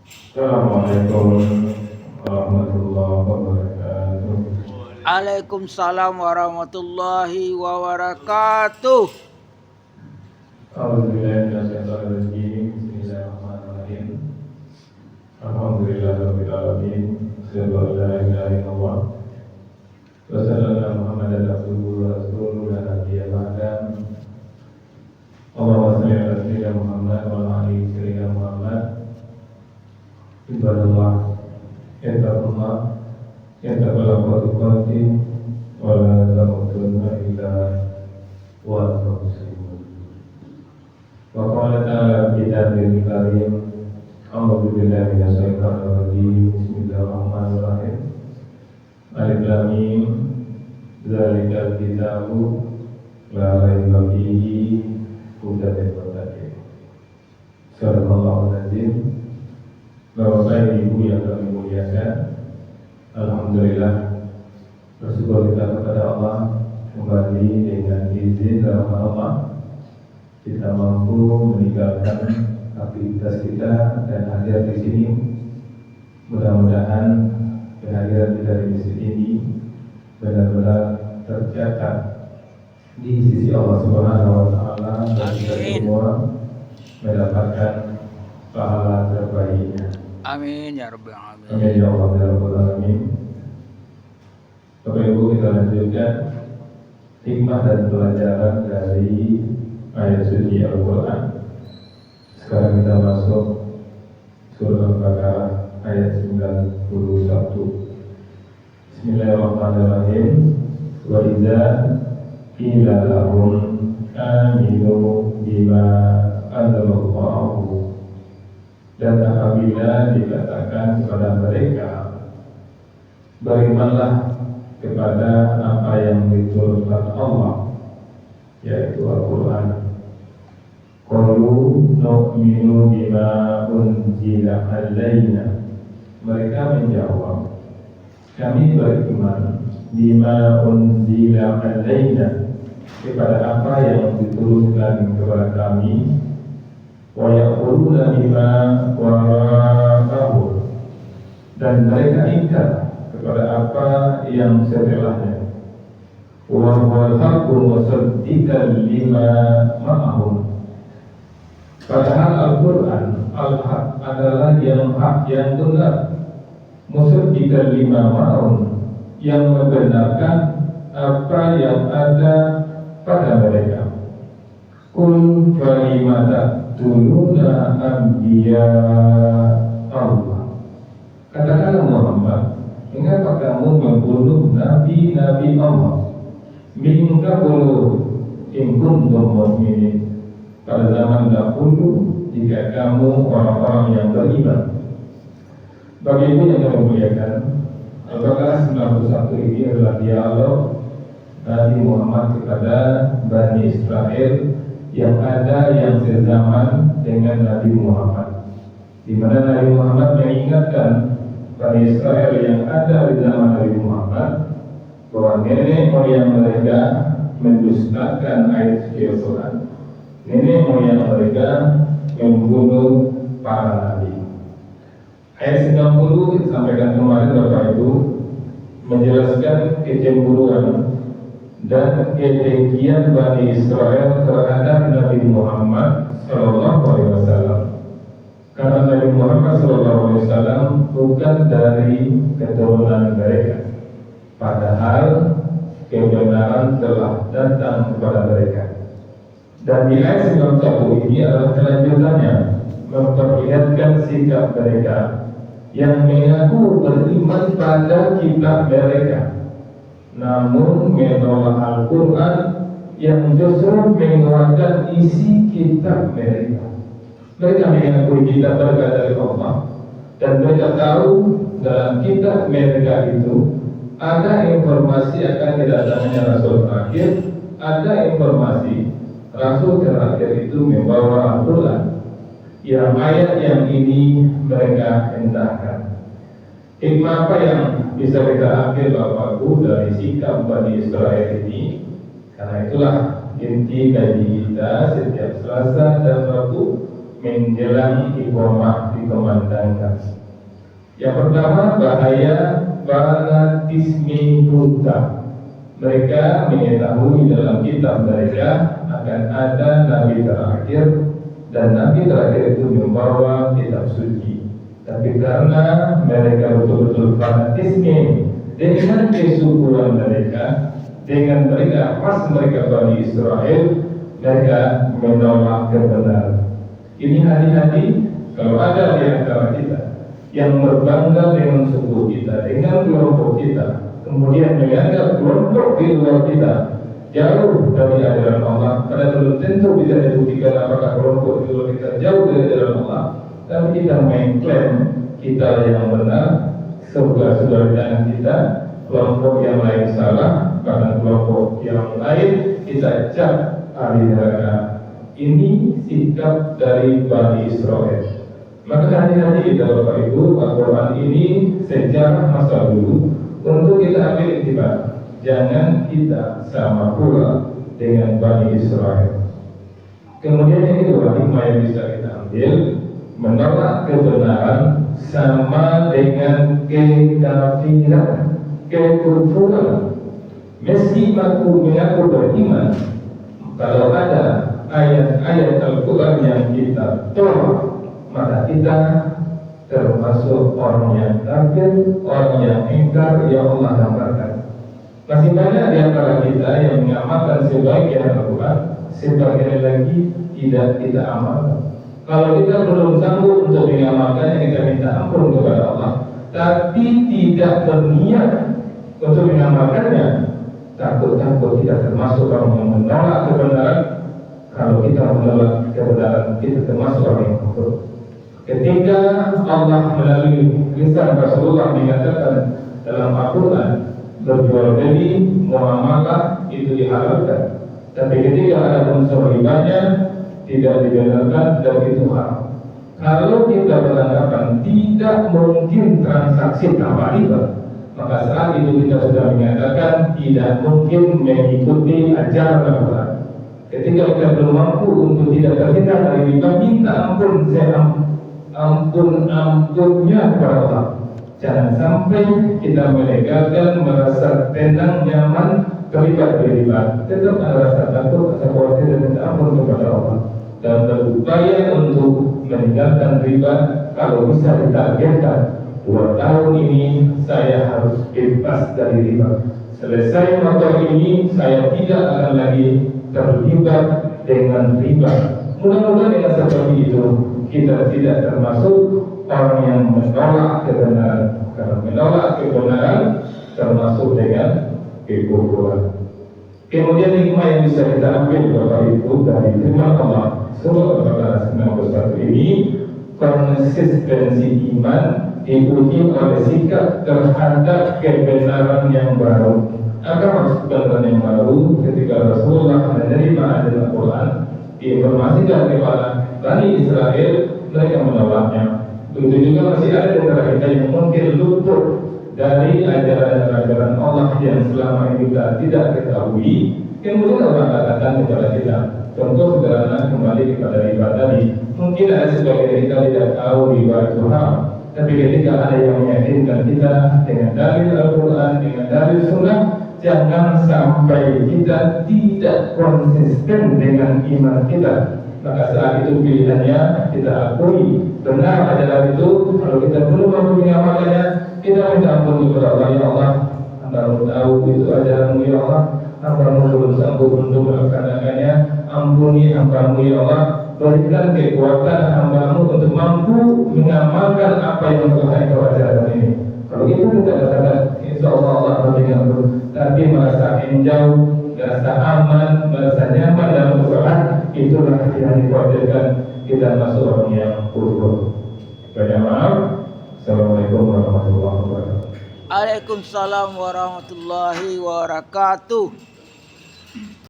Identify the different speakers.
Speaker 1: Assalamualaikum warahmatullahi wabarakatuh.
Speaker 2: Waalaikumsalam warahmatullahi wabarakatuh.
Speaker 1: Alhamdulillah Bismillahirrahmanirrahim. Alhamdulillahirabbil alamin. Asyhadu an la ilaha illallah wa sallallahu Muhammadan abduhu wa rasuluhu la nabiyya ba'da. Allahumma shalli ala sayyidina Muhammad wa ala ali sayyidina Muhammad. Ibadallah, ittaqullah, ittaqullah tuqatih wa la tamutunna illa wa antum muslimun. Wa qala ta'ala fi kitabil karim, a'udzu billahi minasyaitonir rajim. Bismillahirrahmanirrahim. Alif lam mim. Dzalikal kitabu la raiba fihi hudan lil muttaqin. Sadaqallahul azim. Bapak Ibu yang kami muliakan, alhamdulillah bersyukur kita kepada Allah kembali dengan izin rahmat Allah kita mampu meninggalkan aktivitas kita dan hadir di sini. Mudah-mudahan kehadiran kita di masjid ini benar-benar tercatat di sisi Allah Subhanahu wa taala dan kita semua mendapatkan pahala terbaiknya.
Speaker 2: Amin ya rabbal alamin.
Speaker 1: Amin ya Allah ya rabbal alamin. Bapak Ibu, kita lanjutkan hikmah dan pelajaran dari ayat suci Al-Quran. Sekarang kita masuk surah Al-Baqarah ayat 91. Bismillahirrahmanirrahim. Wa idza qila lahum aminu bima anzalallahu, dan apabila dikatakan kepada mereka berimanlah kepada apa yang diturunkan Allah, yaitu Al-Quran. Qalu nu'minu bima unzila alaina, mereka menjawab, kami beriman bima unzila alaina, kepada apa yang diturunkan kepada kami. Wa yaquluna bima wara'ahu, dan mereka ingkar kepada apa yang setelahnya. Wa huwal haqqu musaddiqan lima ma'ahum, padahal Al-Quran al-haq adalah yang hak, yang benar. Musaddiqan lima ma'ahum, yang membenarkan apa yang ada pada mereka. Qul falimata tuluna anbiya Allah, katakanlah Muhammad, mengapa kamu membunuh nabi-nabi Allah? Min qablu in kuntum mu'minin, pada zaman dahulu jika kamu orang-orang yang beriman. Bagi ibu yang kami muliakan, Al-Baqarah 91 ini adalah dialog Nabi Muhammad kepada Bani Israel yang ada yang sezaman dengan Nabi Muhammad, di mana Nabi Muhammad mengingatkan Bani Israel yang ada di zaman Nabi Muhammad bahwa nenek moyang mereka mendustakan ayat suci Al-Quran. Nenek moyang mereka membunuh para nabi. Ayat 90 disampaikan kemarin Bapak Ibu menjelaskan kecemburuan dan kedengkian Bani Israel terhadap Nabi Muhammad SAW. Karena Nabi Muhammad SAW bukan dari keturunan mereka, padahal kebenaran telah datang kepada mereka. Dan di ayat 91 ini adalah kelanjutannya, memperlihatkan sikap mereka yang mengaku beriman pada kitab mereka, namun menolak Al-Quran yang justru menguatkan isi kitab mereka. Mereka mengakui kitab berkata dari Allah, dan mereka tahu dalam kitab mereka itu ada informasi akan kedatangannya Rasul terakhir, ada informasi Rasul terakhir itu membawa Al-Quran, yang ayat yang ini mereka entahkan. Hikmah apa yang bisa kita ambil Bapak Ibu dari sikap Bani Israel ini? Karena itulah inti kaji kita setiap Selasa dan Rabu menjelang iqamah dikumandangkan. Yang pertama, bahaya fanatisme buta. Mereka mengetahui dalam kitab mereka akan ada nabi terakhir, dan nabi terakhir itu membawa kitab suci. Tapi karena mereka betul-betul fanatisme dengan kesukuan mereka, dengan mereka pas mereka Bani Israel, mereka menolak kebenaran. Ini hati-hati kalau ada di antara kita yang berbangga dengan suku kita, dengan kelompok kita, kemudian menganggap kelompok di luar kita jauh dari ajaran Allah, pada belum tentu bisa dibuktikan apakah kelompok di luar kita jauh dari ajaran Allah, tapi kita mengklaim kita yang benar, saudara-saudara dengan kita, kelompok yang lain salah, bahkan kelompok yang lain kita cap ahli neraka. Ini sikap dari Bani Israel. Maka hati-hati kita Bapak Ibu, Al-Quran ini sejarah masa dulu untuk kita ambil iktibar. Jangan kita sama pula dengan Bani Israel. Kemudian yang kedua, hikmah yang bisa kita ambil, menolak kebenaran sama dengan kekafiran, kekufuran. Meski mengaku beriman, kalau ada ayat-ayat Al-Quran yang kita tolak, maka kita termasuk orang yang kafir, orang yang ingkar yang Allah gambarkan. Masih banyak di antara kita yang mengamalkan sebagian Al-Quran, sebagian lagi tidak kita amalkan. Kalau kita belum sanggup untuk mengamalkannya, kita minta ampun kepada Allah, tapi tidak berniat untuk mengamalkannya, takut-takut tidak termasuk orang yang menolak kebenaran. Kalau kita menolak kebenaran, kita termasuk orang yang kafir. Ketika Allah melalui lisan Rasulullah mengatakan dalam Al-Quran, berjual beli, muamalah itu dihalalkan, tapi ketika ada unsur ribanya tidak dibenarkan dan itu haram. Kalau kita beranggapan tidak mungkin transaksi tanpa riba, maka saat itu kita sudah mengatakan tidak mungkin mengikuti ajaran Al-Quran. Ketika kita belum mampu untuk tidak terhindar dari riba, minta ampun, ampunnya kepada Allah. Jangan sampai kita melegalkan, merasa tenang, nyaman, terlibat di riba. Tetap ada rasa takut, rasa khawatir dan minta ampun kepada Allah, dan berupaya untuk meninggalkan riba. Kalau bisa ditargetkan 2 tahun ini saya harus bebas dari riba. Selesai motor ini saya tidak akan lagi terlibat dengan riba. Mudah-mudahan dengan seperti itu kita tidak termasuk orang yang menolak kebenaran. Karena menolak kebenaran termasuk dengan kekufuran. Kemudian hikmah yang bisa kita ambil Bapak Ibu dari firman Allah surah Al-Baqarah 91 ini, konsistensi iman diuji oleh sikap terhadap kebenaran yang baru. Apa maksud kebenaran yang baru? Ketika Rasulullah menerima ajaran Al-Quran, diinformasikan kepada Bani Israel, mereka menolaknya. Begitu juga masih ada di antara kita yang mungkin luput dari ajaran-ajaran Allah yang selama ini kita tidak ketahui. Kemudian Allah katakan kepada kita, contoh sederhana kembali kepada riba tadi. Mungkin ada sebagian kita tidak tahu riba itu haram, tapi ketika ada yang meyakinkan kita dengan dalil Al-Quran, dengan dalil Sunnah, jangan sampai kita tidak konsisten dengan iman kita. Maka saat itu pilihannya kita akui benar ajaran itu. Kalau kita belum mampu mengamalkannya, kita minta ampun kepada Allah. Ya Allah, Hamba tahu itu ajaranmu ya Allah, Hamba belum sanggup untuk melaksanakannya. Ampuni Hamba-Mu ya Allah, berikan kekuatan Hamba-Mu untuk mampu mengamalkan apa yang telah Engkau ajarkan ini. Kalau kita tidak katakan, insya Allah Allah memberikan ampun, tapi merasa enjoy, merasa aman, merasa nyaman dalam kesalahan, itulah yang dikhawatirkan kita masuk orang yang kufur. Banyak maaf. Assalamualaikum warahmatullahi wabarakatuh.
Speaker 2: Waalaikumsalam warahmatullahi wabarakatuh.